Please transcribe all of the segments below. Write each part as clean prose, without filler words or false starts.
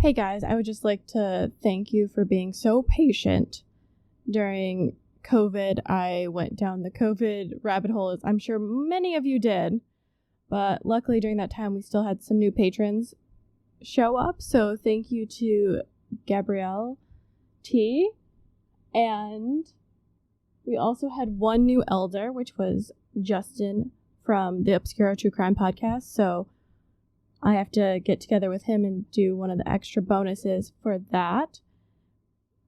Hey guys, I would just like to thank you for being so patient during COVID. I went down the COVID rabbit hole, as I'm sure many of you did, but luckily during that time we still had some new patrons show up, so thank you to Gabrielle T. And we also had one new elder, which was Justin from the Obscura True Crime podcast, so I have to get together with him and do one of the extra bonuses for that.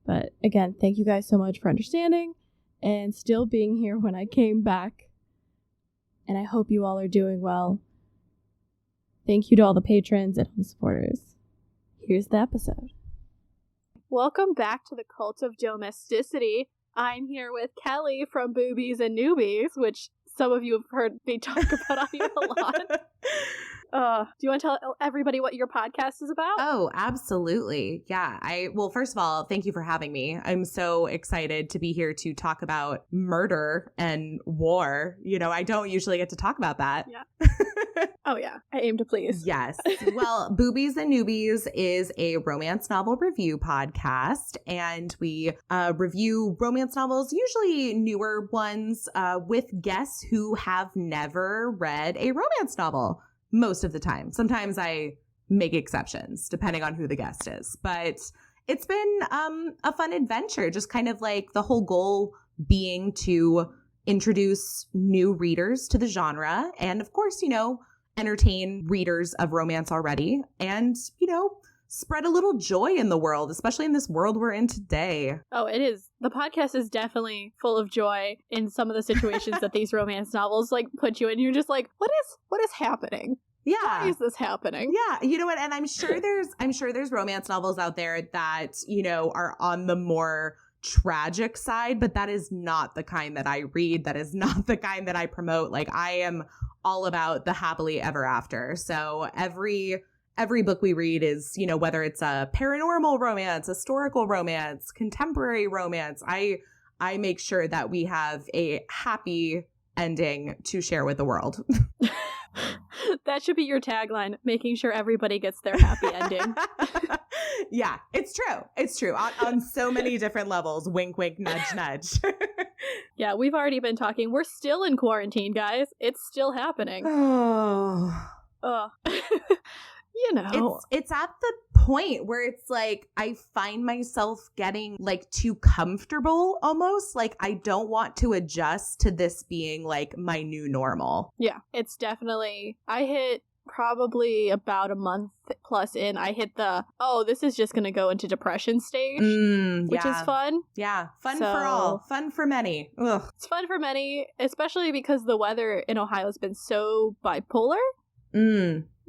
But again, thank you guys so much for understanding and still being here when I came back. And I hope you all are doing well. Thank you to all the patrons and all the supporters. Here's the episode. Welcome back to the Cult of Domesticity. I'm here with Kelly from Boobies and Noobies, which some of you have heard me talk about on here a lot. Do you want to tell everybody what your podcast is about? Oh, absolutely. Yeah. Well, first of all, thank you for having me. I'm so excited to be here to talk about murder and war. You know, I don't usually get to talk about that. Yeah. Oh, yeah. I aim to please. Yes. Well, Boobies and Noobies is a romance novel review podcast, and we review romance novels, usually newer ones, with guests who have never read a romance novel. Most of the time. Sometimes I make exceptions depending on who the guest is. But it's been a fun adventure, just kind of like the whole goal being to introduce new readers to the genre and, of course, you know, entertain readers of romance already and, you know, spread a little joy in the world, especially in this world we're in today. Oh, it is. The podcast is definitely full of joy in some of the situations that these romance novels like put you in. You're just like, what is happening? Yeah. Why is this happening? Yeah. You know what? And I'm sure there's romance novels out there that, you know, are on the more tragic side, but that is not the kind that I read. That is not the kind that I promote. Like, I am all about the happily ever after. So every book we read is, you know, whether it's a paranormal romance, historical romance, contemporary romance, I make sure that we have a happy ending to share with the world. That should be your tagline, making sure everybody gets their happy ending. Yeah, it's true. It's true. On so many different levels. Wink, wink, nudge, nudge. Yeah, we've already been talking. We're still in quarantine, guys. It's still happening. Oh. You know, it's at the point where it's like I find myself getting like too comfortable almost. Like I don't want to adjust to this being like my new normal. Yeah, it's definitely, I hit probably about a month plus in, I hit the, this is just going to go into depression stage, which is fun. Yeah, fun for all, fun for many. Ugh. It's fun for many, especially because the weather in Ohio has been so bipolar.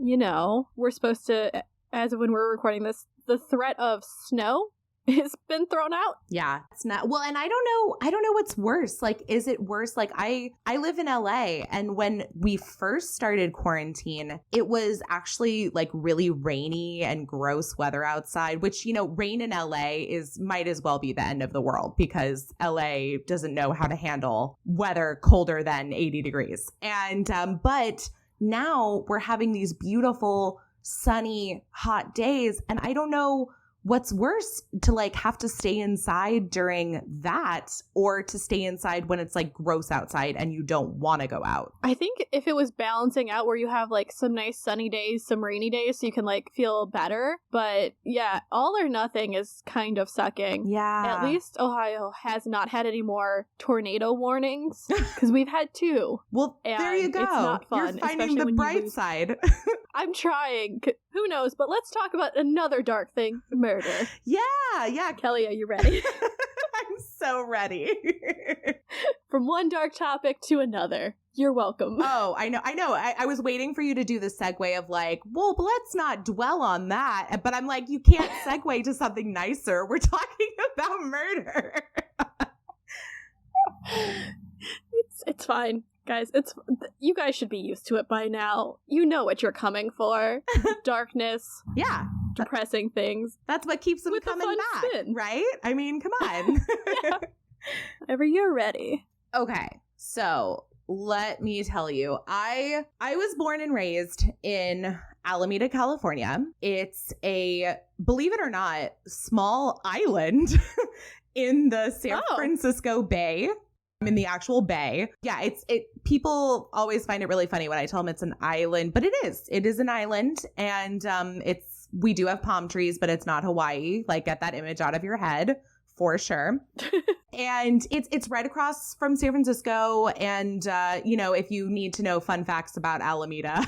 You know, we're supposed to, as of when we're recording this, the threat of snow has been thrown out. Yeah, it's not. Well, and I don't know what's worse. Like, is it worse? Like, I live in LA, and when we first started quarantine, it was actually like really rainy and gross weather outside, which, you know, rain in LA might as well be the end of the world because LA doesn't know how to handle weather colder than 80 degrees. And, but now we're having these beautiful, sunny, hot days, and I don't know what's worse, to like have to stay inside during that or to stay inside when it's like gross outside and you don't want to go out. I think if it was balancing out where you have like some nice sunny days, some rainy days, so you can like feel better. But yeah, all or nothing is kind of sucking. Yeah. At least Ohio has not had any more tornado warnings because we've had 2. Well, there you go. It's not fun. You're finding the bright side. I'm trying. Who knows? But let's talk about another dark thing, murder. Yeah. Kelly, are you ready? I'm so ready. From one dark topic to another. You're welcome. Oh, I know. I was waiting for you to do the segue of like, well, let's not dwell on that. But I'm like, you can't segue to something nicer. We're talking about murder. It's fine. Guys, you guys should be used to it by now. You know what you're coming for. Darkness. Yeah. Depressing things. That's what keeps them coming back, spin. Right? I mean, come on. Yeah. Whenever you're ready. Okay, so let me tell you, I was born and raised in Alameda, California. It's a, believe it or not, small island in the San Francisco Bay. I'm in the actual bay. Yeah, people always find it really funny when I tell them it's an island, but it is an island. And we do have palm trees, but it's not Hawaii. Like, get that image out of your head for sure. And it's right across from San Francisco. And, if you need to know fun facts about Alameda,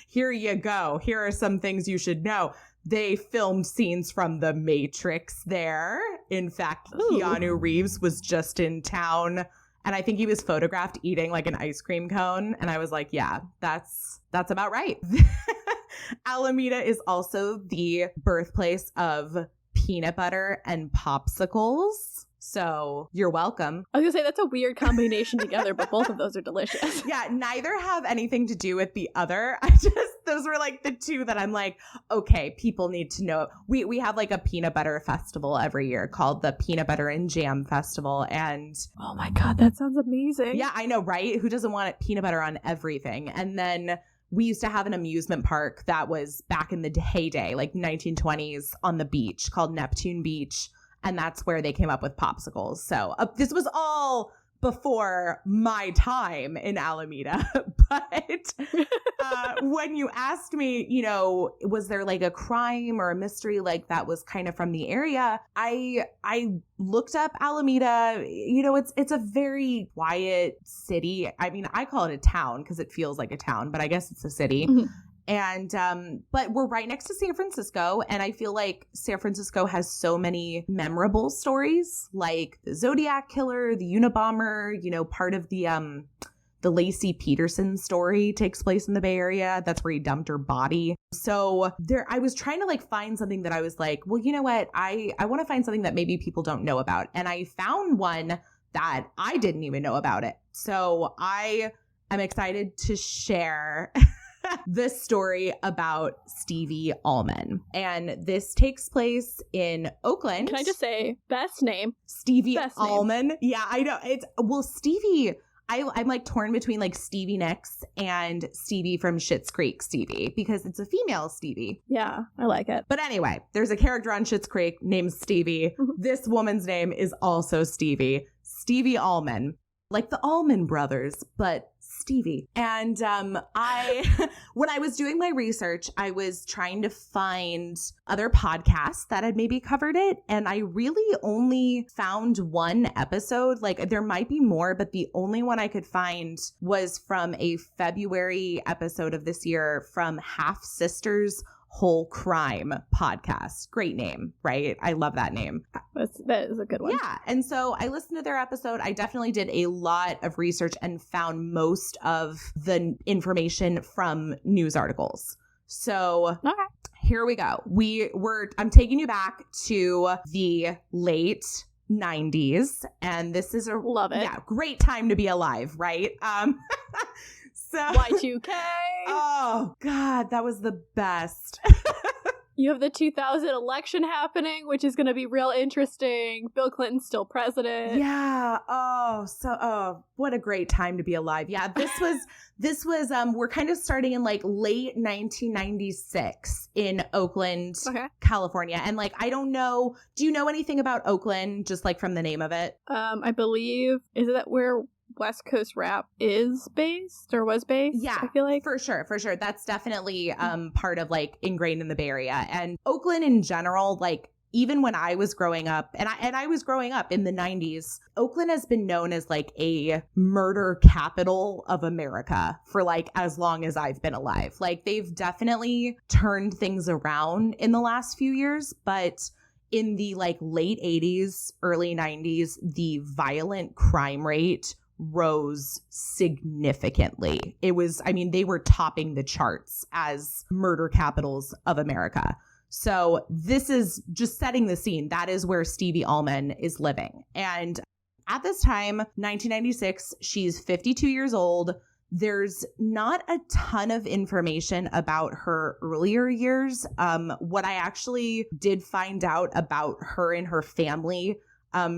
here you go. Here are some things you should know. They filmed scenes from The Matrix there. In fact, Keanu Reeves was just in town, and I think he was photographed eating like an ice cream cone. And I was like, yeah, that's about right. Alameda is also the birthplace of peanut butter and popsicles. So you're welcome. I was gonna say that's a weird combination together, but both of those are delicious. Yeah, neither have anything to do with the other. Those were like the two that I'm like, okay, people need to know. We have like a peanut butter festival every year called the Peanut Butter and Jam Festival. And oh my God, that sounds amazing. Yeah, I know, right? Who doesn't want peanut butter on everything? And then we used to have an amusement park that was back in the heyday, like 1920s on the beach called Neptune Beach. And that's where they came up with popsicles. So this was all before my time in Alameda. But when you asked me, was there like a crime or a mystery like that was kind of from the area, I looked up Alameda. It's a very quiet city. I mean, I call it a town because it feels like a town, but I guess it's a city. Mm-hmm. And, but we're right next to San Francisco. And I feel like San Francisco has so many memorable stories, like the Zodiac Killer, the Unabomber, part of the Lacey Peterson story takes place in the Bay Area. That's where he dumped her body. So I was trying to like find something that I was like, well, you know what? I want to find something that maybe people don't know about. And I found one that I didn't even know about it. So I am excited to share this story about Stevie Allman. And this takes place in Oakland. Can I just say, best name? Stevie Allman. Yeah, I know. Stevie, I'm like torn between like Stevie Nicks and Stevie from Schitt's Creek Stevie, because it's a female Stevie. Yeah, I like it. But anyway, there's a character on Schitt's Creek named Stevie. This woman's name is also Stevie. Stevie Allman. Like the Allman Brothers, but Stevie. And when I was doing my research, I was trying to find other podcasts that had maybe covered it. And I really only found one episode. Like, there might be more, but the only one I could find was from a February episode of this year from Half Sisters Whole Crime podcast. Great name, right? I love that name. That is a good one. Yeah. And so I listened to their episode. I definitely did a lot of research and found most of the information from news articles. So Here we go. I'm taking you back to the late 90s. And this is love it. Yeah, great time to be alive, right? So Y2K. Oh, God, that was the best. You have the 2000 election happening, which is going to be real interesting. Bill Clinton's still president. Yeah. What a great time to be alive. Yeah, this was we're kind of starting in like late 1996 in Oakland, California. And like, I don't know, do you know anything about Oakland, just like from the name of it? I believe, is that where West Coast rap is based or was based? Yeah, I feel like. For sure. That's definitely part of like ingrained in the Bay Area. And Oakland in general, like even when I was growing up, and I was growing up in the 90s, Oakland has been known as like a murder capital of America for like as long as I've been alive. Like, they've definitely turned things around in the last few years, but in the like late 80s, early 90s, the violent crime rate rose significantly. They were topping the charts as murder capitals of America. So this is just setting the scene. That is where Stevie Allman is living. And at this time, 1996, she's 52 years old. There's not a ton of information about her earlier years. What I actually did find out about her and her family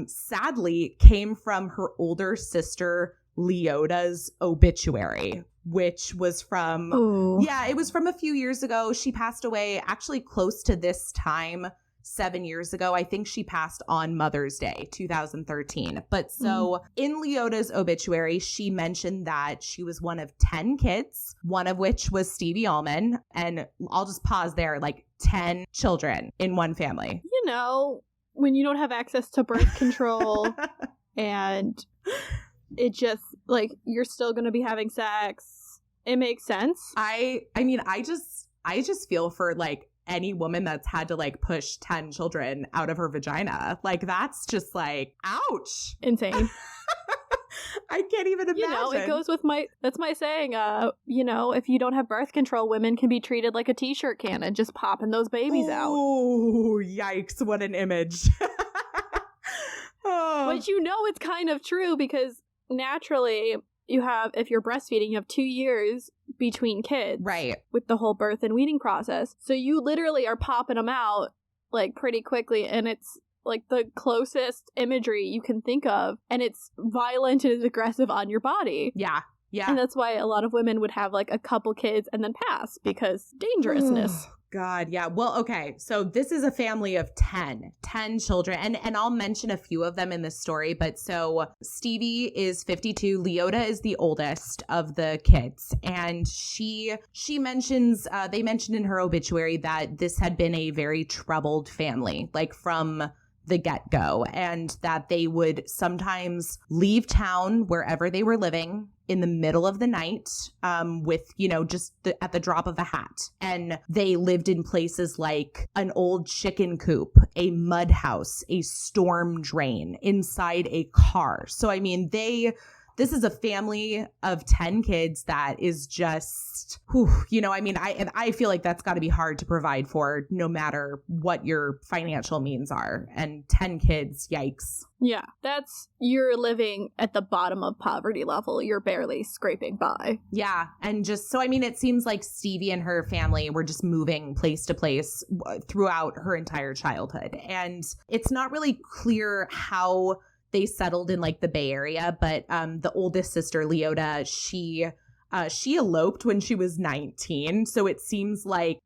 sadly came from her older sister, Leota's obituary, which was from, it was from a few years ago. She passed away actually close to this time, 7 years ago. I think she passed on Mother's Day, 2013. But so in Leota's obituary, she mentioned that she was one of 10 kids, one of which was Stevie Allman. And I'll just pause there, like 10 children in one family. You know, when you don't have access to birth control and it just, like, you're still going to be having sex, it makes sense. I mean, I just feel for, like, any woman that's had to, like, push 10 children out of her vagina. Like, that's just, like, ouch. Insane. I can't even imagine. You know, it goes with that's my saying, you know, if you don't have birth control, women can be treated like a t-shirt cannon, just popping those babies out. Oh, yikes. What an image. But you know it's kind of true because naturally you have, if you're breastfeeding, you have 2 years between kids. Right. With the whole birth and weaning process. So you literally are popping them out, like, pretty quickly, and it's like the closest imagery you can think of, and it's violent and aggressive on your body. Yeah. Yeah. And that's why a lot of women would have, like, a couple kids and then pass, because dangerousness. God, yeah. Well, okay. So this is a family of 10 children. And I'll mention a few of them in this story. But so Stevie is 52. Leota is the oldest of the kids. And she mentions, they mentioned in her obituary that this had been a very troubled family, like from the get-go, and that they would sometimes leave town wherever they were living in the middle of the night with, you know, just at the drop of a hat. And they lived in places like an old chicken coop, a mud house, a storm drain, inside a car. So, I mean, this is a family of 10 kids that is just, you know, I mean, I feel like that's got to be hard to provide for no matter what your financial means are. And 10 kids, yikes. Yeah, you're living at the bottom of poverty level. You're barely scraping by. Yeah. And just, so, I mean, it seems like Stevie and her family were just moving place to place throughout her entire childhood. And it's not really clear how they settled in, like, the Bay Area, but the oldest sister, Leota, she eloped when she was 19. So it seems like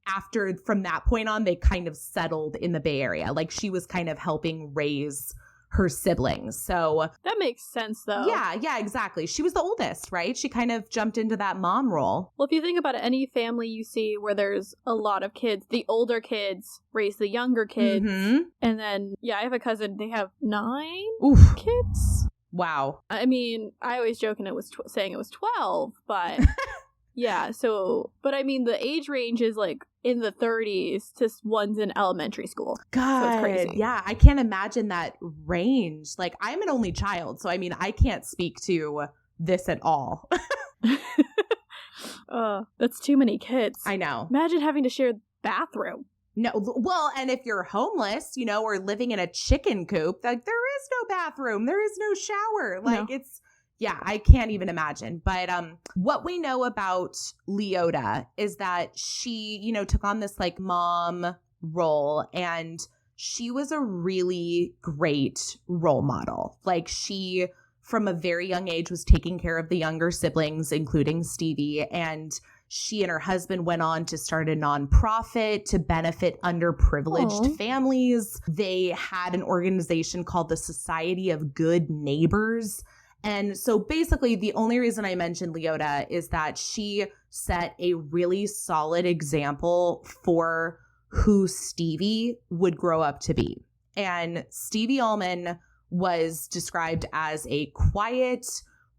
from that point on, they kind of settled in the Bay Area. Like, she was kind of helping raise her siblings. So that makes sense, though. Yeah, exactly. She was the oldest, right? She kind of jumped into that mom role. Well, if you think about it, any family you see where there's a lot of kids, the older kids raise the younger kids. Mm-hmm. And then, I have a cousin, they have 9 kids. Wow. I mean, I always joke and saying it was 12, but yeah, so, but I mean, the age range is like in the 30s to one's in elementary school. God, so it's crazy. Yeah, I can't imagine that range. Like, I'm an only child, so I mean, I can't speak to this at all. That's too many kids. I know. Imagine having to share bathroom. No, well, and if you're homeless, you know, or living in a chicken coop, like, there is no bathroom, there is no shower. Like, it's, yeah, I can't even imagine. But what we know about Leota is that she, you know, took on this, like, mom role, and she was a really great role model. Like, she, from a very young age, was taking care of the younger siblings, including Stevie, and she and her husband went on to start a nonprofit to benefit underprivileged families. They had an organization called the Society of Good Neighbors. And so basically the only reason I mentioned Leota is that she set a really solid example for who Stevie would grow up to be. And Stevie Allman was described as a quiet,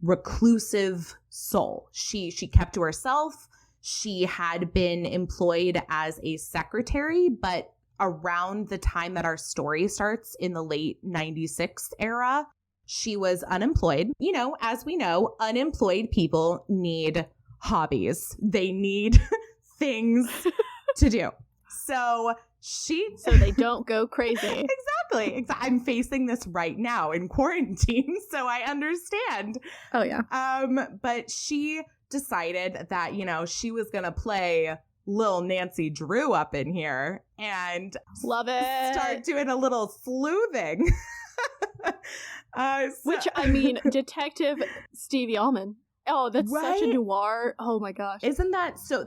reclusive soul. She kept to herself. She had been employed as a secretary, but around the time that our story starts in the late 96 era, she was unemployed. You know, as we know, unemployed people need hobbies. They need things to do. So they don't go crazy. Exactly. I'm facing this right now in quarantine, so I understand. Oh, yeah. But she decided that, you know, she was going to play Lil Nancy Drew up in here and love it. Start doing a little sleuthing. Which, I mean, Detective Stevie Allman. Oh, that's such a noir. Oh my gosh. Isn't that so?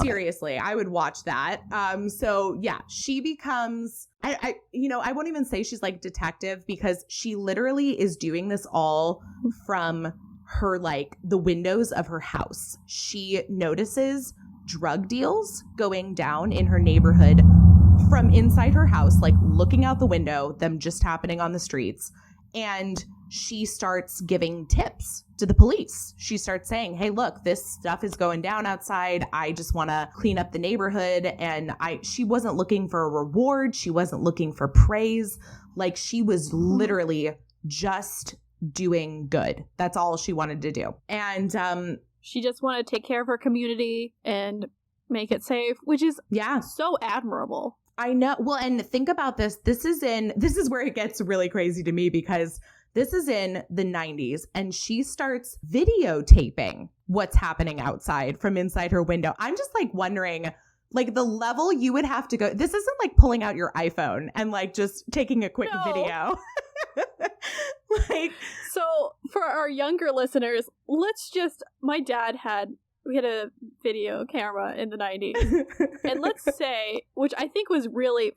Seriously, I would watch that. So yeah, she becomes, I won't even say she's like detective, because she literally is doing this all from her, like, the windows of her house. She notices drug deals going down in her neighborhood from inside her house, like looking out the window, them just happening on the streets. And she starts giving tips to the police. She starts saying, hey, look, this stuff is going down outside. I just want to clean up the neighborhood. And she wasn't looking for a reward. She wasn't looking for praise. Like, she was literally just doing good. That's all she wanted to do. And she just wanted to take care of her community and make it safe, which is so admirable. I know. Well, and think about this. This is where it gets really crazy to me, because this is in the 90s, and she starts videotaping what's happening outside from inside her window. I'm just like wondering, like, the level you would have to go. This isn't like pulling out your iPhone and like just taking a quick video. Like, so for our younger listeners, we had a video camera in the 90s. And let's say, which I think was really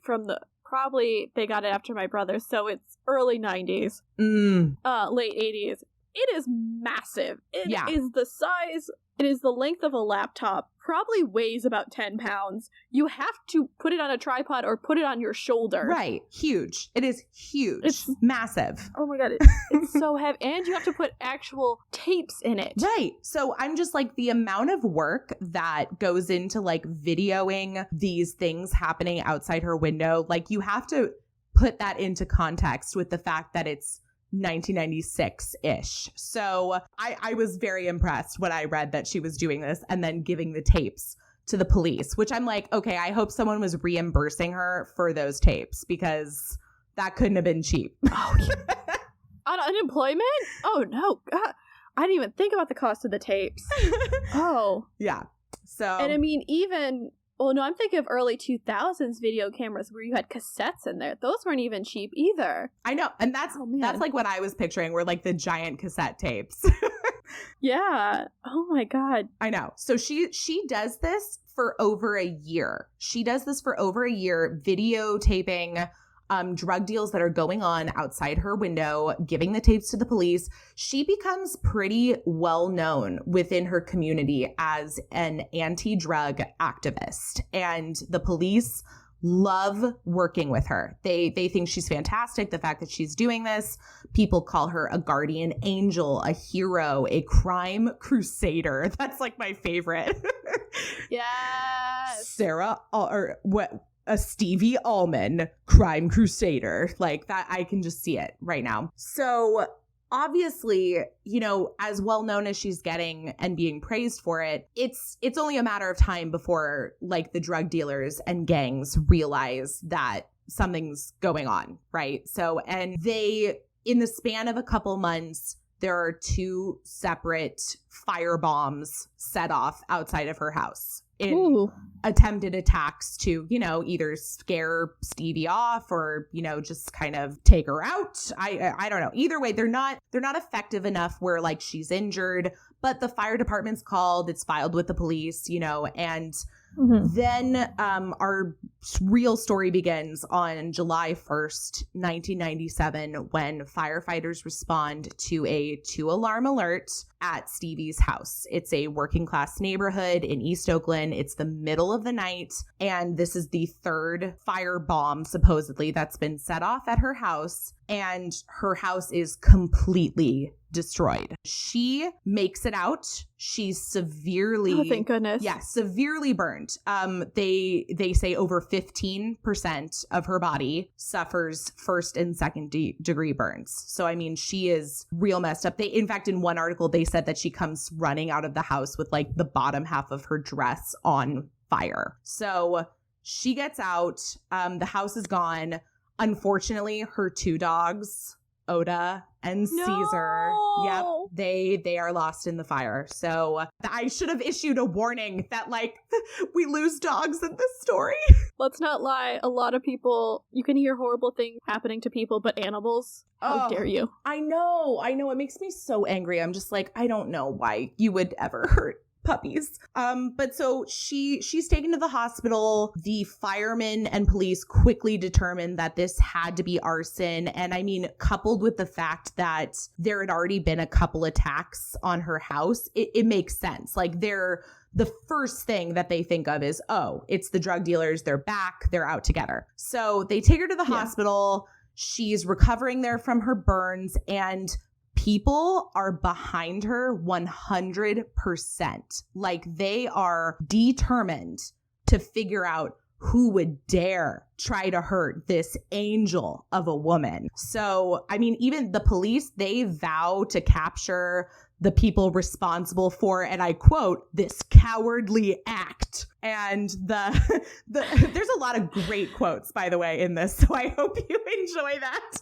probably they got it after my brother, so it's early 90s, late 80s. It is massive. It is the size, it is the length of a laptop, probably weighs about 10 pounds. You have to put it on a tripod or put it on your shoulder. Right. Huge. It is huge. It's massive. Oh my God. It's so heavy. And you have to put actual tapes in it. Right. So I'm just like, the amount of work that goes into like videoing these things happening outside her window, like, you have to put that into context with the fact that it's 1996-ish. So I was very impressed when I read that she was doing this and then giving the tapes to the police, which I'm like, okay, I hope someone was reimbursing her for those tapes, because that couldn't have been cheap. Oh, yeah. On unemployment? Oh, no. God. I didn't even think about the cost of the tapes. Oh. Yeah. So. And I mean, I'm thinking of early 2000s video cameras where you had cassettes in there. Those weren't even cheap either. I know. And that's like what I was picturing, were like the giant cassette tapes. Yeah. Oh my God. I know. So she does this for over a year. Videotaping drug deals that are going on outside her window, giving the tapes to the police. She becomes pretty well known within her community as an anti-drug activist, and the police love working with her. They think she's fantastic. The fact that she's doing this, people call her a guardian angel, a hero, a crime crusader. That's like my favorite. Yes. A Stevie Allman crime crusader. Like that, I can just see it right now. So obviously, as well known as she's getting and being praised for it, it's only a matter of time before like the drug dealers and gangs realize that something's going on, right? So, and in the span of a couple months, there are 2 separate firebombs set off outside of her house in attempted attacks to, either scare Stevie off or, just kind of take her out. I don't know. Either way, they're not effective enough where like she's injured, but the fire department's called, it's filed with the police, and then our real story begins on July 1st, 1997, when firefighters respond to a 2-alarm alert at Stevie's house. It's a working class neighborhood in East Oakland. It's the middle of the night, and this is the 3rd firebomb supposedly that's been set off at her house, and her house is completely destroyed. She makes it out. She's severely, oh, thank goodness. Yeah, severely burned. They say over 15% of her body suffers 1st and 2nd degree burns. So I mean, she is real messed up. In fact, in one article, they said that she comes running out of the house with like the bottom half of her dress on fire. So she gets out. The house is gone. Unfortunately, her 2 dogs Oda and Caesar. Yep. They are lost in the fire. So I should have issued a warning that like we lose dogs in this story. Let's not lie. A lot of people, you can hear horrible things happening to people, but animals, how dare you? I know. It makes me so angry. I'm just like, I don't know why you would ever hurt puppies. But so she's taken to the hospital. The firemen and police quickly determined that this had to be arson. And I mean, coupled with the fact that there had already been a couple attacks on her house, it makes sense. Like the first thing that they think of is, oh, it's the drug dealers. They're back. They're out together. So they take her to the hospital. She's recovering there from her burns, and people are behind her 100%. Like they are determined to figure out who would dare try to hurt this angel of a woman. So, I mean, even the police, they vow to capture the people responsible for, and I quote, this cowardly act. And there's a lot of great quotes, by the way, in this. So I hope you enjoy that.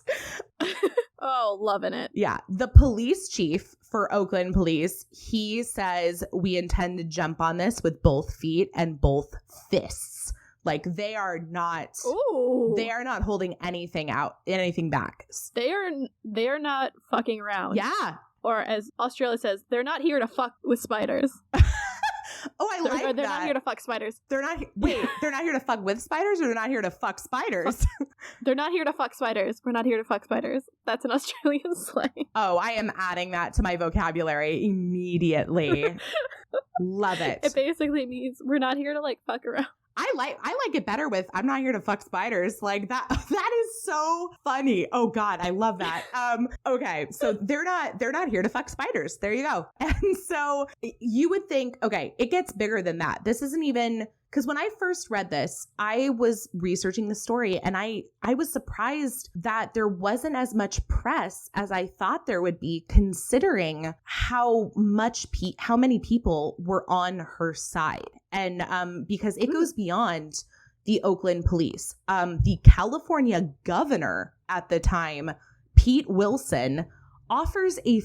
Oh, loving it. Yeah. The police chief for Oakland Police, he says, we intend to jump on this with both feet and both fists. Like they are not holding anything back. They are not fucking around. Yeah. Or as Australia says, they're not here to fuck with spiders. They're not here to fuck spiders. They're not here to fuck with spiders, or they're not here to fuck spiders? They're not here to fuck spiders. We're not here to fuck spiders. That's an Australian slang. Oh, I am adding that to my vocabulary immediately. Love it. It basically means we're not here to like fuck around. I like it better with I'm not here to fuck spiders. Like that is so funny. Oh God, I love that. Okay, so they're not here to fuck spiders. There you go. And so you would think, okay, it gets bigger than that. This isn't even, because when I first read this, I was researching the story, and I was surprised that there wasn't as much press as I thought there would be, considering how many people were on her side. And because it goes beyond the Oakland police. The California governor at the time, Pete Wilson, offers a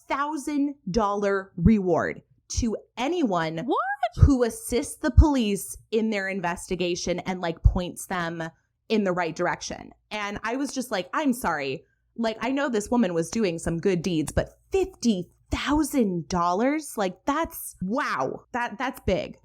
$50,000 reward to anyone who assists the police in their investigation and like points them in the right direction. And I was just like, I'm sorry. Like, I know this woman was doing some good deeds, but $50,000? Like, that's wow. That's big.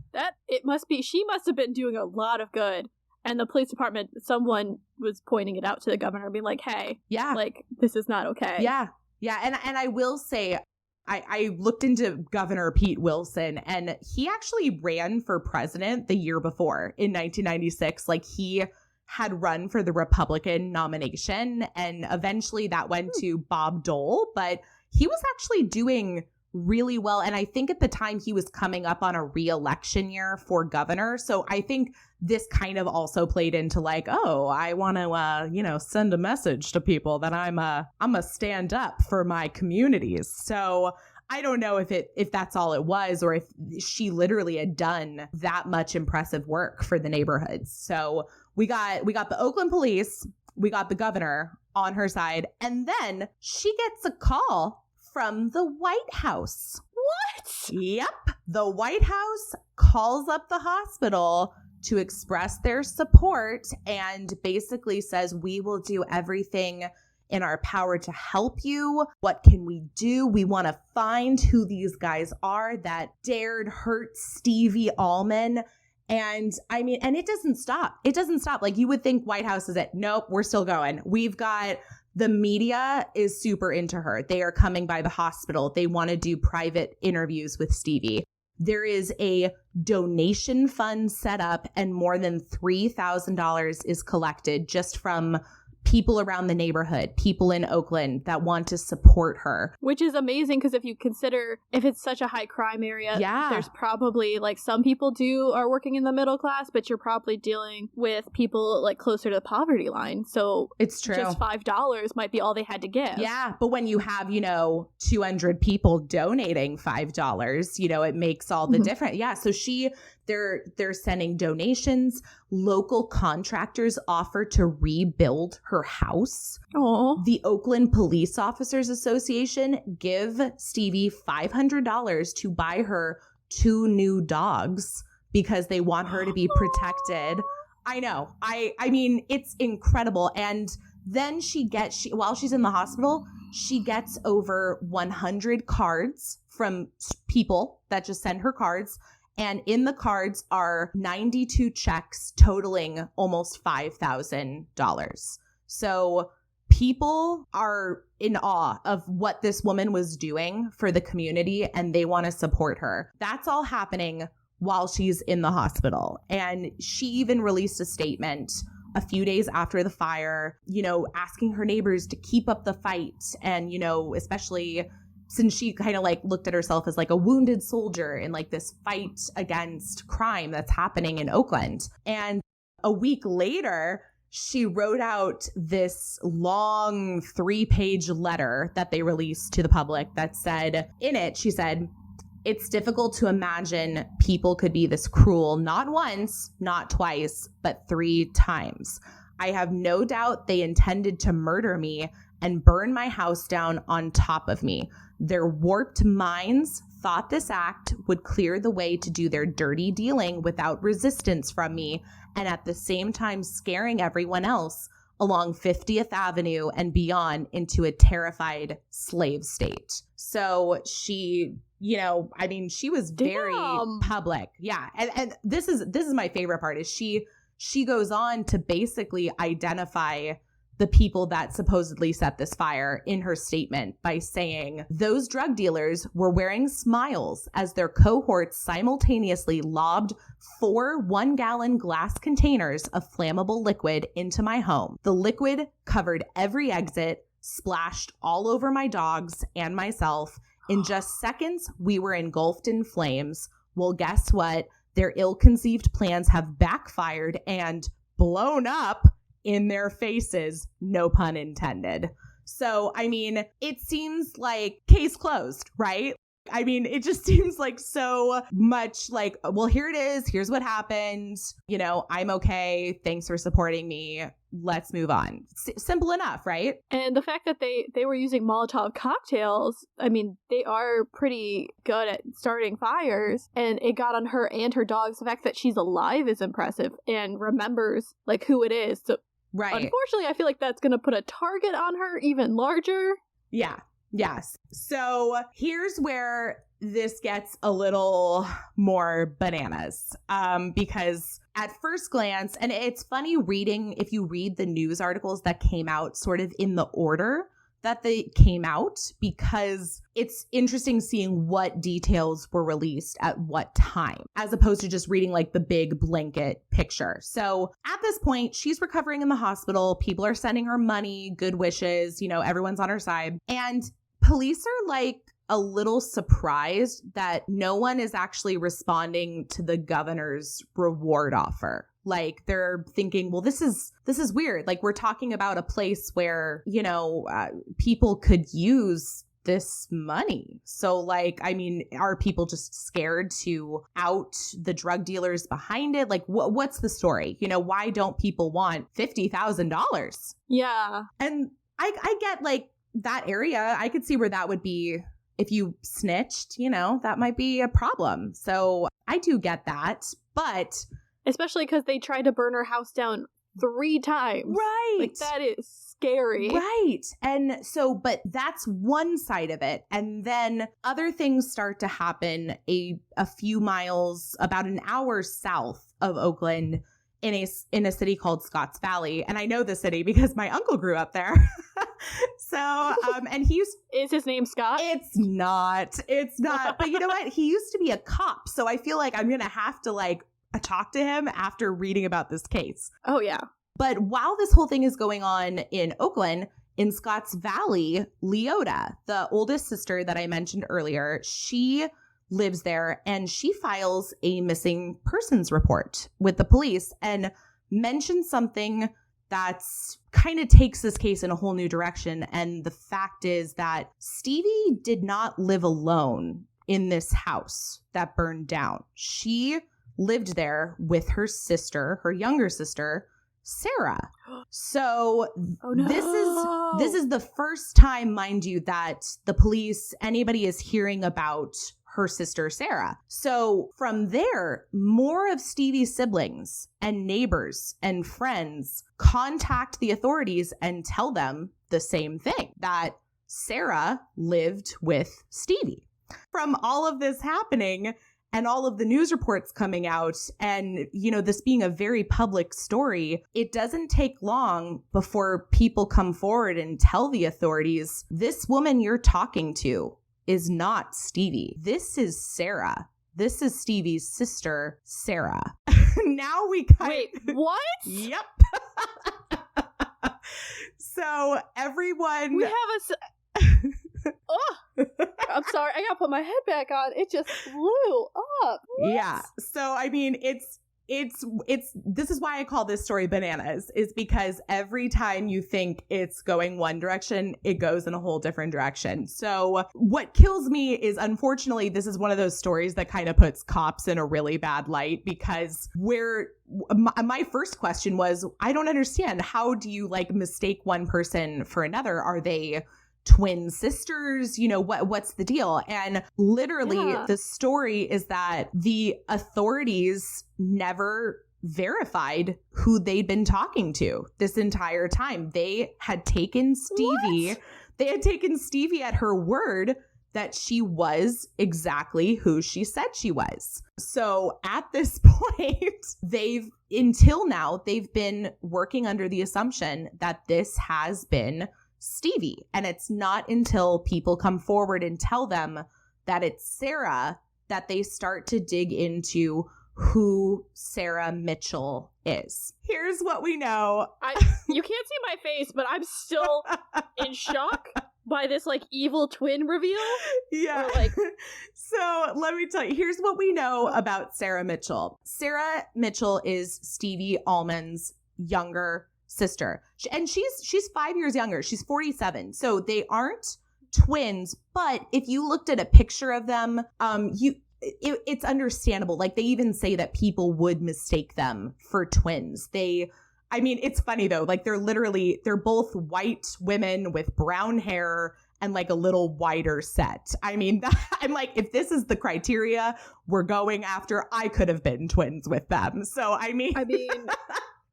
She must have been doing a lot of good. And the police department, someone was pointing it out to the governor, being like, hey, like, this is not okay. Yeah. Yeah. And I will say, I looked into Governor Pete Wilson, and he actually ran for president the year before in 1996. Like, he had run for the Republican nomination, and eventually that went to Bob Dole, but he was actually doing really well. And I think at the time he was coming up on a re-election year for governor. So I think this kind of also played into like, oh, I want to, send a message to people that I'm a stand up for my communities. So I don't know if that's all it was, or if she literally had done that much impressive work for the neighborhoods. So we got the Oakland police, we got the governor on her side, and then she gets a call from the White House. What? Yep. The White House calls up the hospital to express their support and basically says, we will do everything in our power to help you. What can we do? We want to find who these guys are that dared hurt Stevie Allman. And I mean, and it doesn't stop. It doesn't stop. Like, you would think White House is it. Nope, we're still going. We've got the media is super into her. They are coming by the hospital. They want to do private interviews with Stevie. There is a donation fund set up, and more than $3,000 is collected just from people around the neighborhood, people in Oakland that want to support her. Which is amazing, because if you consider, if it's such a high crime area, there's probably like some people are working in the middle class, but you're probably dealing with people like closer to the poverty line. So it's true. Just $5 might be all they had to give. Yeah. But when you have, 200 people donating $5, it makes all the difference. Yeah. So they're sending donations. local contractors offer to rebuild her house. Aww. The Oakland Police Officers Association give Stevie $500 to buy her 2 new dogs because they want her to be protected. I know. I mean, it's incredible. And then while she's in the hospital, she gets over 100 cards from people that just send her cards. And in the cards are 92 checks totaling almost $5,000. So people are in awe of what this woman was doing for the community, and they want to support her. That's all happening while she's in the hospital. And she even released a statement a few days after the fire, asking her neighbors to keep up the fight. And, especially since she kind of looked at herself as a wounded soldier in this fight against crime that's happening in Oakland. And a week later, she wrote out this long 3-page letter that they released to the public that said, in it, she said, "It's difficult to imagine people could be this cruel, not once, not twice, but 3 times. I have no doubt they intended to murder me and burn my house down on top of me. Their warped minds thought this act would clear the way to do their dirty dealing without resistance from me, and at the same time scaring everyone else along 50th Avenue and beyond into a terrified slave state." So she, she was very public. Yeah. And this is my favorite part is she goes on to basically identify the people that supposedly set this fire in her statement by saying, "Those drug dealers were wearing smiles as their cohorts simultaneously lobbed 4 1-gallon glass containers of flammable liquid into my home. The liquid covered every exit, splashed all over my dogs and myself. In just seconds, we were engulfed in flames. Well, guess what? Their ill-conceived plans have backfired and blown up in their faces, no pun intended." So, I mean, it seems like case closed, right? I mean, it just seems so much well, here it is. Here's what happened. I'm okay. Thanks for supporting me. Let's move on. Simple enough, right? And the fact that they were using Molotov cocktails, I mean, they are pretty good at starting fires, and it got on her and her dogs. The fact that she's alive is impressive and remembers who it is. So, right. Unfortunately, I feel like that's going to put a target on her even larger. Yeah. Yes. So here's where this gets a little more bananas, because at first glance, and it's funny if you read the news articles that came out sort of in the order that they came out, because it's interesting seeing what details were released at what time, as opposed to just reading the big blanket picture. So at this point, she's recovering in the hospital. People are sending her money, good wishes, everyone's on her side. And police are a little surprised that no one is actually responding to the governor's reward offer. They're thinking, well, this is weird. We're talking about a place where, people could use this money. So I mean, are people just scared to out the drug dealers behind it? What's the story? Why don't people want $50,000? Yeah. And I get that area. I could see where that would be. If you snitched, that might be a problem. So I do get that, but especially because they tried to burn her house down 3 times. Right. That is scary. Right. And so, but that's one side of it. And then other things start to happen a few miles, about an hour south of Oakland, in a city called Scotts Valley. And I know the city because my uncle grew up there. So, and is his name Scott? It's not. But you know what? He used to be a cop. So I feel like I'm going to have to talk to him after reading about this case. Oh, yeah. But while this whole thing is going on in Oakland, in Scotts Valley, Leota, the oldest sister that I mentioned earlier, she lives there, and she files a missing persons report with the police and mentions something that's kind of takes this case in a whole new direction. And the fact is that Stevie did not live alone in this house that burned down. She lived there with her sister, her younger sister, Sarah. So Oh, no. this is the first time, mind you, that the police, anybody is hearing about her sister, Sarah. So from there, more of Stevie's siblings and neighbors and friends contact the authorities and tell them the same thing, that Sarah lived with Stevie. From all of this happening and all of the news reports coming out and, you know, this being a very public story, it doesn't take long before people come forward and tell the authorities, this woman you're talking to is not Stevie. This is Sarah. This is Stevie's sister, Sarah. Now we Wait, what? Yep. So everyone... We have oh, I'm sorry. I gotta put my head back on. It just flew up. What? Yeah. So, I mean, it's this is why I call this story bananas, is because every time you think it's going one direction, it goes in a whole different direction. So what kills me is, unfortunately, this is one of those stories that kind of puts cops in a really bad light, because my first question was, I don't understand. How do you like mistake one person for another? Are they twin sisters? You know, what's the deal? And literally the story is that the authorities never verified who they'd been talking to this entire time. They had taken Stevie. What? They had taken Stevie at her word that she was exactly who she said she was. So at this point, until now, they've been working under the assumption that this has been Stevie. And it's not until people come forward and tell them that it's Sarah that they start to dig into who Sarah Mitchell is. Here's what we know. You can't see my face, but I'm still in shock by this like evil twin reveal. Yeah. So let me tell you, here's what we know about Sarah Mitchell. Sarah Mitchell is Stevie Allman's younger sister. And she's 5 years younger. She's 47. So they aren't twins, but if you looked at a picture of them, it's understandable. Like, they even say that people would mistake them for twins. It's funny though. Like, they're both white women with brown hair and like a little wider set. I mean, I'm like, if this is the criteria we're going after, I could have been twins with them. So, I mean,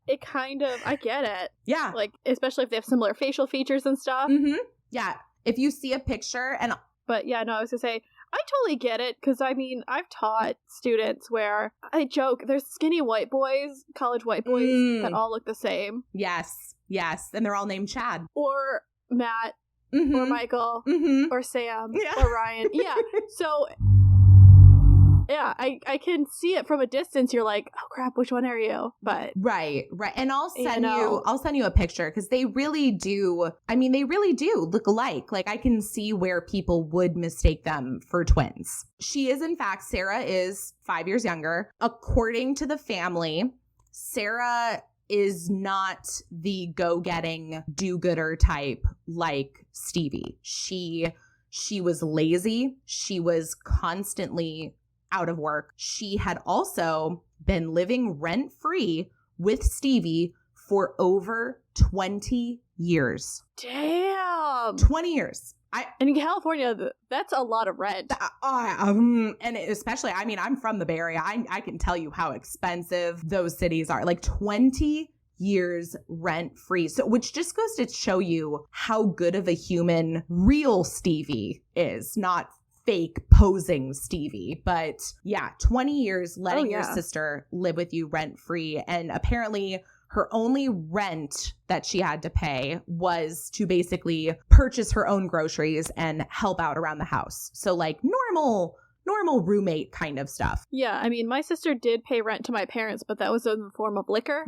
it kind of, I get it. Yeah. Like, especially if they have similar facial features and stuff. Mm-hmm. Yeah. If you see a picture But yeah, no, I was gonna say, I totally get it, because I mean, I've taught students where I joke, there's skinny white boys, college white boys, that all look the same. Yes. And they're all named Chad. Or Matt, mm-hmm. or Michael, mm-hmm. or Sam, or Ryan. Yeah. So, yeah, I can see it from a distance. You're like, oh crap, which one are you? But right. And I'll send you a picture, because they really do. I mean, they really do look alike. Like, I can see where people would mistake them for twins. Sarah is 5 years younger. According to the family, Sarah is not the go-getting do-gooder type like Stevie. She was lazy. She was constantly out of work. She had also been living rent-free with Stevie for over 20 years. Damn. 20 years. And in California, that's a lot of rent. And especially, I mean, I'm from the Bay Area. I can tell you how expensive those cities are. Like 20 years rent-free. So, which just goes to show you how good of a human real Stevie is, not fake posing Stevie. But yeah, 20 years letting your sister live with you rent-free. And apparently her only rent that she had to pay was to basically purchase her own groceries and help out around the house. So like normal roommate kind of stuff. Yeah, I mean, my sister did pay rent to my parents, but that was in the form of liquor,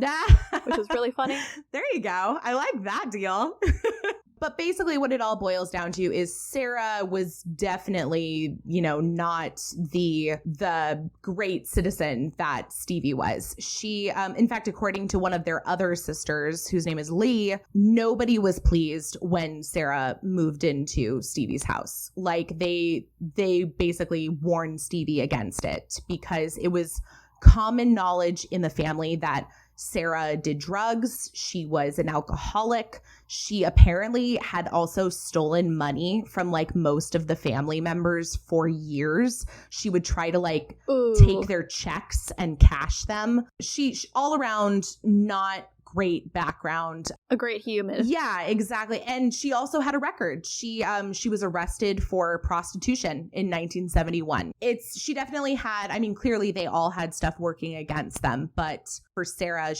which was really funny. There you go. I like that deal. But basically what it all boils down to is Sarah was definitely, not the great citizen that Stevie was. She, in fact, according to one of their other sisters, whose name is Lee, nobody was pleased when Sarah moved into Stevie's house. Like, they basically warned Stevie against it because it was common knowledge in the family that Sarah did drugs. She was an alcoholic. She apparently had also stolen money from like most of the family members for years. She would try to like take their checks and cash them. She all around not great background. A great human. Yeah, exactly. And she also had a record. She was arrested for prostitution in 1971. She definitely had, I mean, clearly they all had stuff working against them, but for Sarah,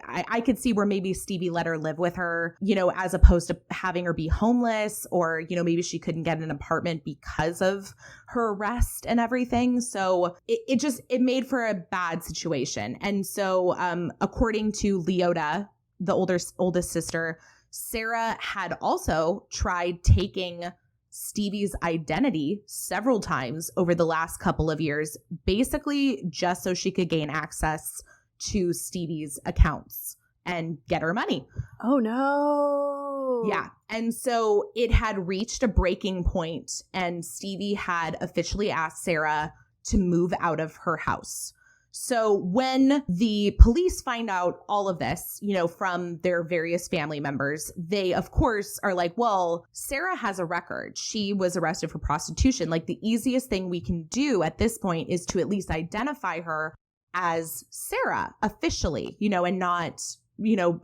I could see where maybe Stevie let her live with her, you know, as opposed to having her be homeless, or, you know, maybe she couldn't get an apartment because of her arrest and everything. So it made for a bad situation. And so according to Leota, the oldest sister, Sarah had also tried taking Stevie's identity several times over the last couple of years, basically just so she could gain access to Stevie's accounts and get her money. Oh no. Yeah. And so it had reached a breaking point, and Stevie had officially asked Sarah to move out of her house. So when the police find out all of this, you know, from their various family members, they of course are like, well, Sarah has a record. She was arrested for prostitution. Like, the easiest thing we can do at this point is to at least identify her as Sarah officially, you know, and not, you know,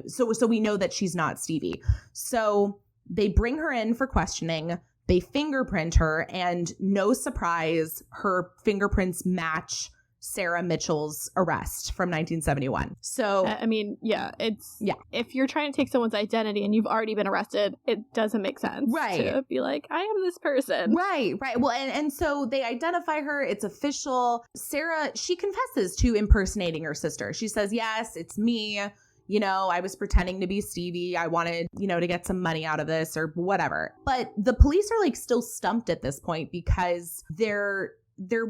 so we know that she's not Stevie. So they bring her in for questioning, they fingerprint her, and no surprise, her fingerprints match Sarah Mitchell's arrest from 1971. So I mean, if you're trying to take someone's identity and you've already been arrested, it doesn't make sense, right, to be like, I am this person. Right. Well, and so they identify her. It's official. Sarah, she confesses to impersonating her sister. She says, yes, it's me. You know, I was pretending to be Stevie. I wanted, you know, to get some money out of this or whatever. But the police are like still stumped at this point, because they're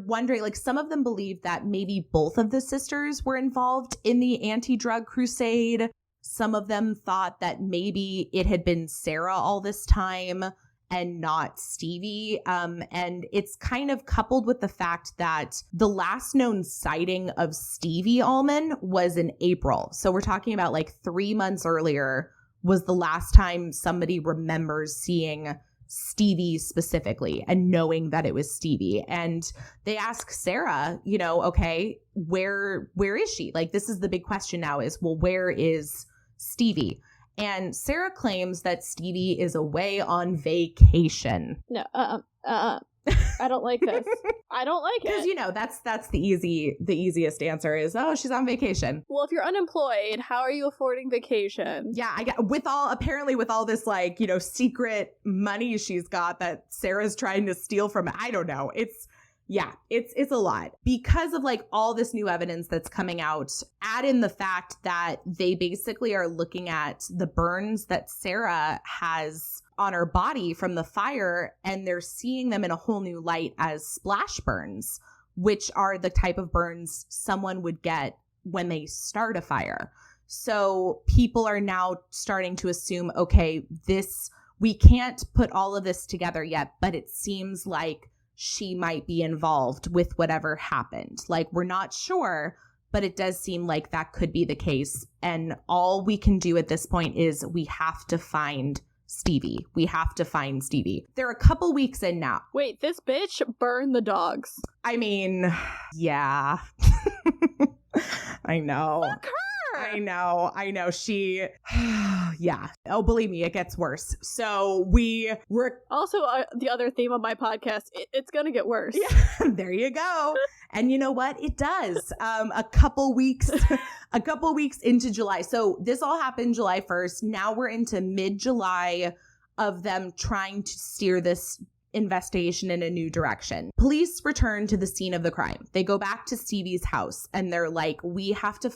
wondering, like, some of them believe that maybe both of the sisters were involved in the anti-drug crusade. Some of them thought that maybe it had been Sarah all this time and not Stevie. And it's kind of coupled with the fact that the last known sighting of Stevie Allman was in April. So we're talking about like 3 months earlier was the last time somebody remembers seeing Stevie specifically and knowing that it was Stevie. And they ask Sarah, you know, okay, where is she? Like, this is the big question now is, well, where is Stevie? And Sarah claims that Stevie is away on vacation. No, I don't like this. I don't like it. Because, you know, that's the easiest answer is, oh, she's on vacation. Well, if you're unemployed, how are you affording vacation? Yeah, with all this, like, you know, secret money she's got that Sarah's trying to steal from, I don't know. It's a lot. Because of like all this new evidence that's coming out, add in the fact that they basically are looking at the burns that Sarah has on her body from the fire, and they're seeing them in a whole new light as splash burns, which are the type of burns someone would get when they start a fire. So people are now starting to assume, okay, we can't put all of this together yet, but it seems like she might be involved with whatever happened. Like, we're not sure, but it does seem like that could be the case. And all we can do at this point is we have to find Stevie. They're a couple weeks in now. Wait, this bitch burned the dogs. I mean, yeah. I know. Fuck her. I know. She, yeah. Oh, believe me, it gets worse. So we're also the other theme of my podcast. It's gonna get worse. Yeah, there you go. And you know what? It does. A couple weeks into July. So this all happened July 1st. Now we're into mid-July of them trying to steer this investigation in a new direction. Police return to the scene of the crime. They go back to Stevie's house and they're like, we have to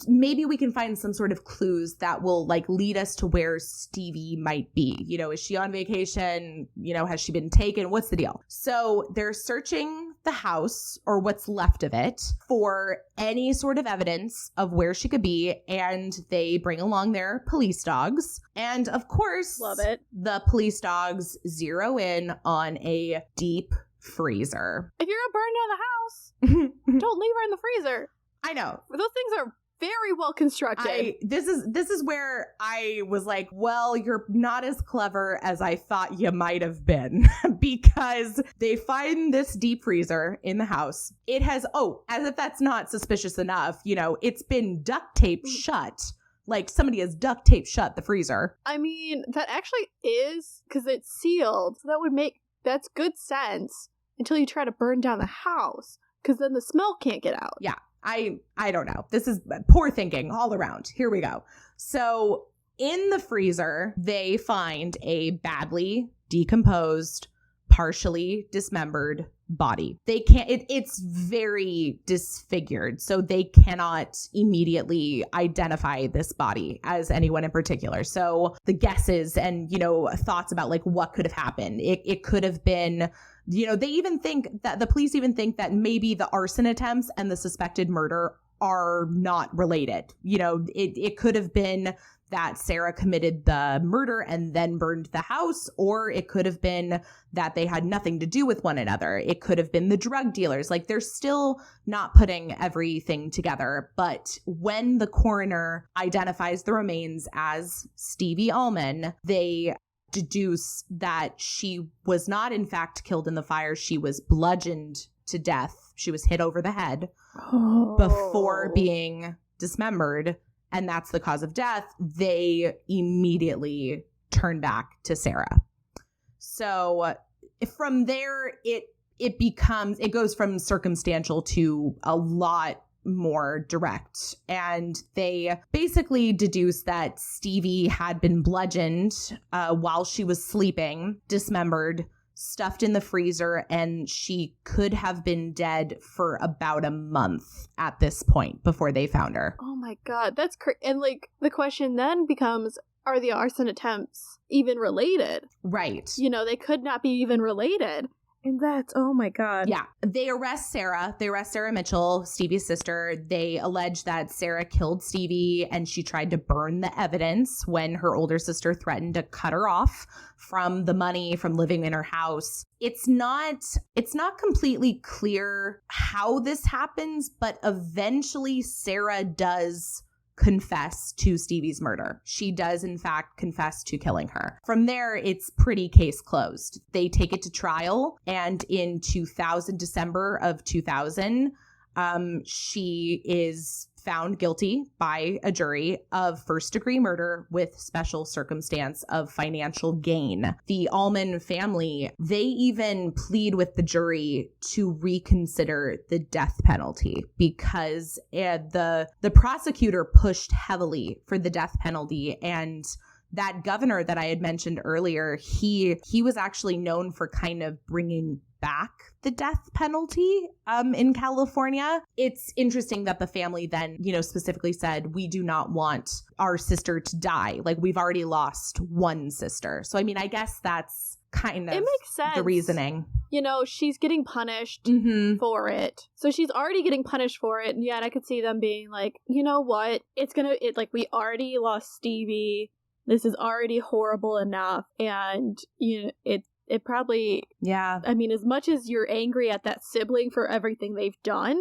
maybe we can find some sort of clues that will like lead us to where Stevie might be. You know, is she on vacation? You know, has she been taken? What's the deal? So they're searching the house, or what's left of it, for any sort of evidence of where she could be, and they bring along their police dogs. And of course, love it. The police dogs zero in on a deep freezer. If you're gonna burn down the house, don't leave her in the freezer. I know. Those things are very well constructed. This is where I was like, well, you're not as clever as I thought you might have been, because they find this deep freezer in the house. It has, as if that's not suspicious enough, it's been duct taped shut. Like somebody has duct taped shut the freezer. I mean, that actually is, because it's sealed. So that's good sense until you try to burn down the house, because then the smell can't get out. Yeah. I don't know. This is poor thinking all around. Here we go. So in the freezer, they find a badly decomposed, partially dismembered body. They can't, it's very disfigured. So they cannot immediately identify this body as anyone in particular. So the guesses and, thoughts about like what could have happened. It could have been, they even think that the police even think that maybe the arson attempts and the suspected murder are not related. It could have been that Sarah committed the murder and then burned the house, or it could have been that they had nothing to do with one another. It could have been the drug dealers. Like, they're still not putting everything together. But when the coroner identifies the remains as Stevie Allman, they deduce that she was not in fact killed in the fire. She was bludgeoned to death. She was hit over the head before being dismembered, and that's the cause of death. They immediately turn back to Sarah. So from there, it goes from circumstantial to a lot more direct, and they basically deduce that Stevie had been bludgeoned while she was sleeping, dismembered, stuffed in the freezer, and she could have been dead for about a month at this point before they found her. Oh my god, that's crazy. And like the question then becomes, are the arson attempts even related? Right. They could not be even related. And that's, oh my god. Yeah. They arrest Sarah. They arrest Sarah Mitchell, Stevie's sister. They allege that Sarah killed Stevie and she tried to burn the evidence when her older sister threatened to cut her off from the money from living in her house. It's not completely clear how this happens, but eventually Sarah does confess to Stevie's murder. She does, in fact, confess to killing her. From there, it's pretty case closed. They take it to trial, and in December of 2000, she is found guilty by a jury of first-degree murder with special circumstance of financial gain. The Allman family, they even plead with the jury to reconsider the death penalty because the prosecutor pushed heavily for the death penalty, and that governor that I had mentioned earlier, he was actually known for kind of bringing back the death penalty in California. It's interesting that the family then, specifically said, we do not want our sister to die. Like, we've already lost one sister. So, I mean, I guess that's kind of it makes sense. The reasoning. She's getting punished for it. So she's already getting punished for it. And yet I could see them being like, you know what? We already lost Stevie. This is already horrible enough. And, it probably, yeah. I mean, as much as you're angry at that sibling for everything they've done,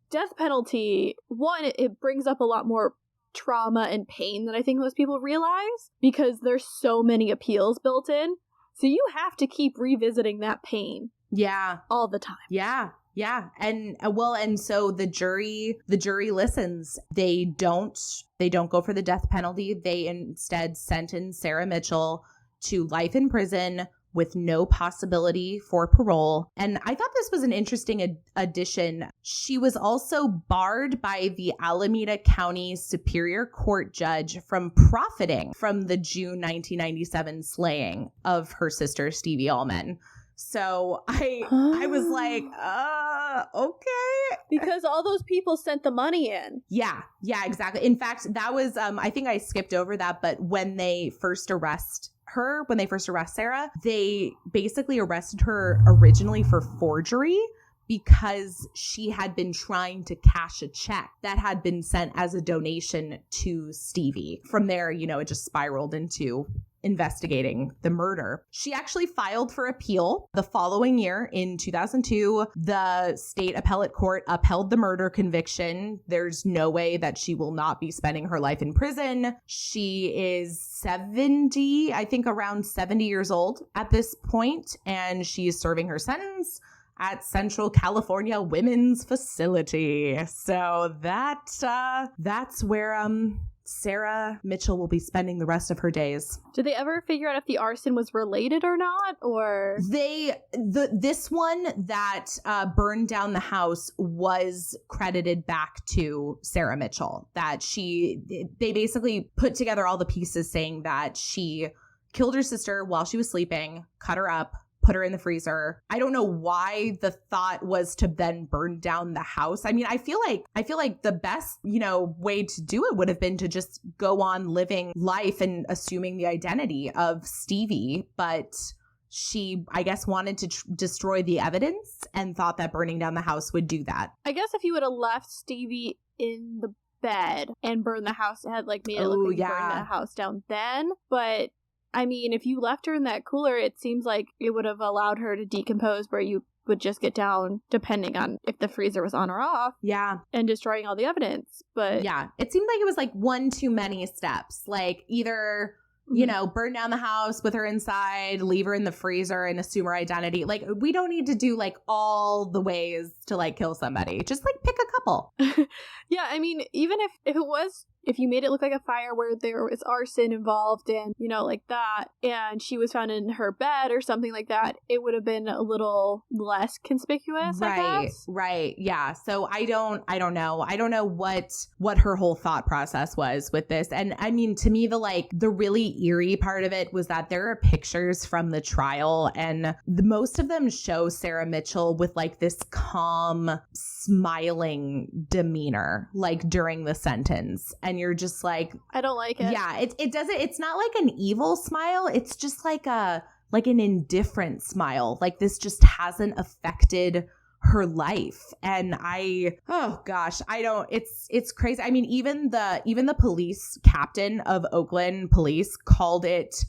death penalty, one, it brings up a lot more trauma and pain than I think most people realize, because there's so many appeals built in. So you have to keep revisiting that pain. Yeah. All the time. Yeah. Yeah. And so the jury listens. They don't go for the death penalty. They instead sentence Sarah Mitchell to life in prison with no possibility for parole. And I thought this was an interesting addition. She was also barred by the Alameda County Superior Court judge from profiting from the June 1997 slaying of her sister, Stevie Allman. So I was like, okay. Because all those people sent the money in. Yeah, exactly. In fact, that was, I think I skipped over that, but when they first arrest Sarah, they basically arrested her originally for forgery because she had been trying to cash a check that had been sent as a donation to Stevie. From there, it just spiraled into investigating the murder. She actually filed for appeal the following year. In 2002, the state appellate court upheld the murder conviction. There's no way that she will not be spending her life in prison. She is 70, I think around 70 years old at this point, and she is serving her sentence at Central California Women's Facility. So that's where Sarah Mitchell will be spending the rest of her days. Did they ever figure out if the arson was related or not? Or this one that burned down the house was credited back to Sarah Mitchell. That they basically put together all the pieces saying that she killed her sister while she was sleeping, cut her up, put her in the freezer. I don't know why the thought was to then burn down the house. I mean, I feel like the best, way to do it would have been to just go on living life and assuming the identity of Stevie, but she, I guess, wanted to destroy the evidence and thought that burning down the house would do that. I guess if you would have left Stevie in the bed and burned the house, it had made it look like you burned that house down then, but I mean, if you left her in that cooler, it seems like it would have allowed her to decompose where you would just get down, depending on if the freezer was on or off. Yeah. And destroying all the evidence. But yeah, it seemed like it was one too many steps. Either, burn down the house with her inside, leave her in the freezer and assume her identity. We don't need to do all the ways to kill somebody. Just pick a couple. Yeah, I mean, even if you made it look like a fire where there was arson involved and, that, and she was found in her bed or something like that, it would have been a little less conspicuous, I guess. Right. Yeah. So I don't know. I don't know what her whole thought process was with this. And I mean, to me, the really eerie part of it was that there are pictures from the trial, and most of them show Sarah Mitchell with this calm, smiling demeanor, during the sentence. And you're just I don't like it. Yeah, it doesn't, it's not an evil smile. It's just an indifferent smile. This just hasn't affected her life. And it's crazy. I mean, even the police captain of Oakland police called it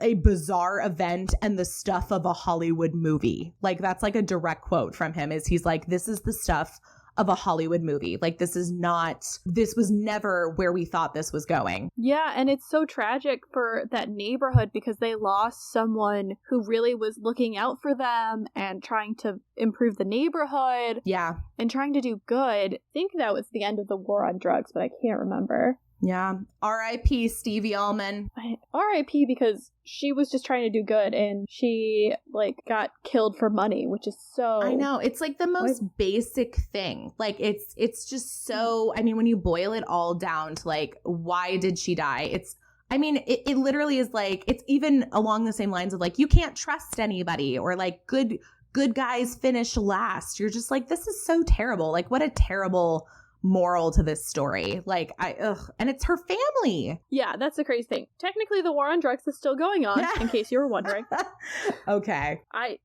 a bizarre event and the stuff of a Hollywood movie. That's a direct quote from him. He's like, this is the stuff of a Hollywood movie. This was never where we thought this was going. Yeah, and it's so tragic for that neighborhood because they lost someone who really was looking out for them and trying to improve the neighborhood. Yeah. And trying to do good. I think that was the end of the war on drugs, but I can't remember. Yeah. R.I.P. Stevie Allman. R.I.P. because she was just trying to do good and she got killed for money, which is so... I know. It's the most basic thing. It's just so... I mean, when you boil it all down to why did she die? It literally is it's even along the same lines of you can't trust anybody or good guys finish last. You're just this is so terrible. What a terrible moral to this story. And it's her family. Yeah, that's the crazy thing. Technically, the war on drugs is still going on, in case you were wondering. Okay. I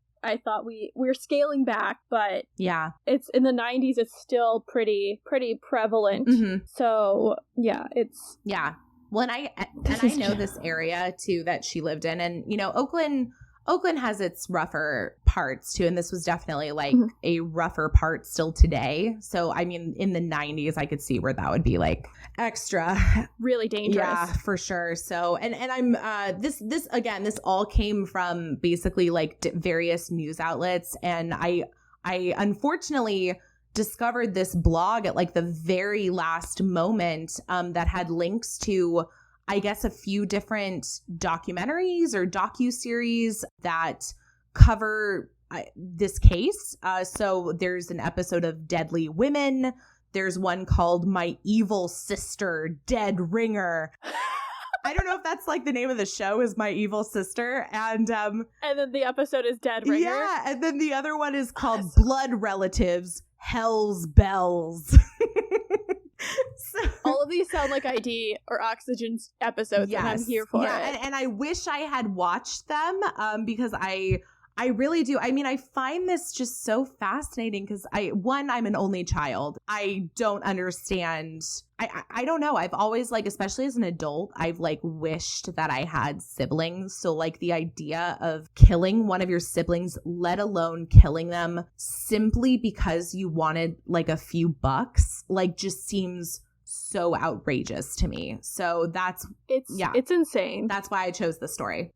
thought we're scaling back, but yeah, it's in the 90s. It's still pretty prevalent. Mm-hmm. So yeah, it's Well, and I know this area too that she lived in, and Oakland has its rougher parts too, and this was definitely a rougher part still today. So, I mean, in the 90s, I could see where that would be extra really dangerous. Yeah, for sure. So, and I'm this all came from basically various news outlets, and I unfortunately discovered this blog at the very last moment that had links to, I guess, a few different documentaries or docuseries that cover this case. So there's an episode of Deadly Women. There's one called My Evil Sister, Dead Ringer. I don't know if that's the name of the show is My Evil Sister. And then the episode is Dead Ringer. Yeah. And then the other one is called Blood Relatives, Hell's Bells. All of these sound like ID or Oxygen's episodes, and I'm here for it. And I wish I had watched them because I I really do. I mean, I find this just so fascinating because I'm an only child. I don't understand. I don't know. I've always especially as an adult, I've wished that I had siblings. So the idea of killing one of your siblings, let alone killing them simply because you wanted a few bucks, just seems so outrageous to me. So it's insane. That's why I chose this story.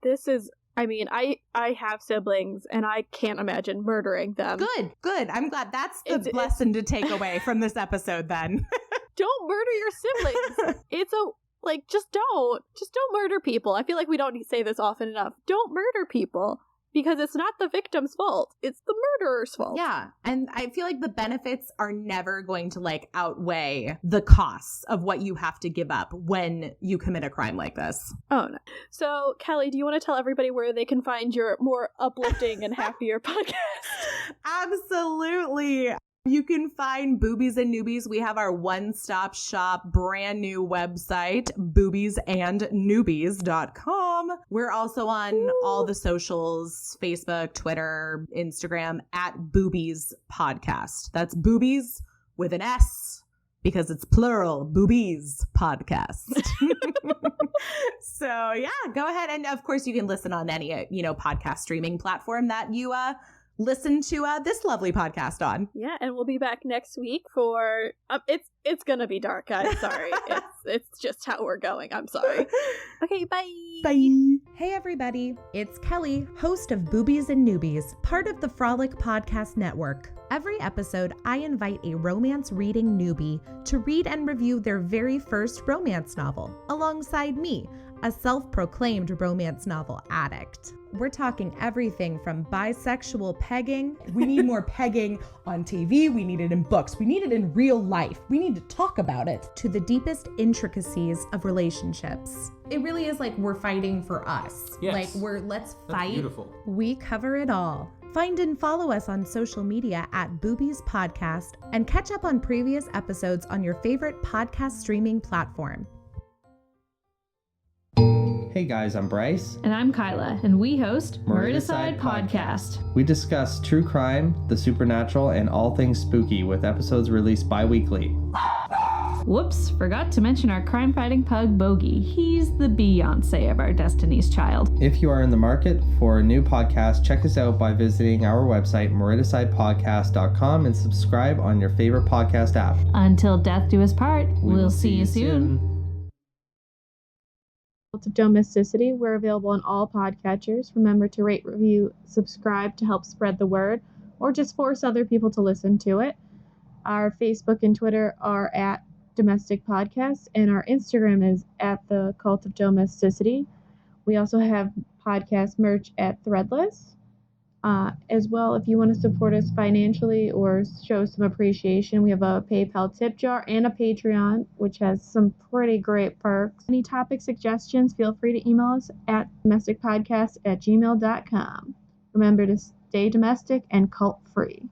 I have siblings and I can't imagine murdering them. Good. I'm glad that's the lesson to take away from this episode then. Don't murder your siblings. Just don't murder people. I feel like we don't need to say this often enough. Don't murder people. Because it's not the victim's fault. It's the murderer's fault. Yeah. And I feel like the benefits are never going to outweigh the costs of what you have to give up when you commit a crime like this. Oh, no. So, Kelly, do you want to tell everybody where they can find your more uplifting and happier podcast? Absolutely. You can find Boobies and Noobies. We have our one-stop shop, brand new website, boobiesandnoobies.com. We're also on all the socials, Facebook, Twitter, Instagram, at Boobies Podcast. That's Boobies with an S because it's plural, Boobies Podcast. So yeah, go ahead. And of course you can listen on any, podcast streaming platform that you, listen to this lovely podcast on. Yeah, and we'll be back next week for it's gonna be dark, guys. Sorry. it's just how we're going. I'm sorry. Okay, bye. Bye. Hey everybody, it's Kelly, host of Boobies and Noobies, part of the Frolic Podcast Network. Every episode, I invite a romance reading newbie to read and review their very first romance novel, alongside me, a self-proclaimed romance novel addict. We're talking everything from bisexual pegging. We need more pegging on TV. We need it in books. We need it in real life. We need to talk about it. To the deepest intricacies of relationships. It really is we're fighting for us. Yes. Let's That's fight. Beautiful. We cover it all. Find and follow us on social media at Boobies Podcast and catch up on previous episodes on your favorite podcast streaming platform. Hey guys, I'm Bryce. And I'm Kyla, and we host Mariticide Podcast. We discuss true crime, the supernatural, and all things spooky with episodes released bi-weekly. Whoops, forgot to mention our crime-fighting pug, Bogey. He's the Beyonce of our Destiny's Child. If you are in the market for a new podcast, check us out by visiting our website, mariticidepodcast.com, and subscribe on your favorite podcast app. Until death do us part, we'll see you soon. Of Domesticity. We're available on all podcatchers. Remember to rate, review, subscribe to help spread the word, or just force other people to listen to it. Our Facebook and Twitter are at Domestic Podcast, and our Instagram is at the Cult of Domesticity. We also have podcast merch at Threadless. As well, if you want to support us financially or show some appreciation, we have a PayPal tip jar and a Patreon, which has some pretty great perks. Any topic suggestions, feel free to email us at domesticpodcast@gmail.com. Remember to stay domestic and cult-free.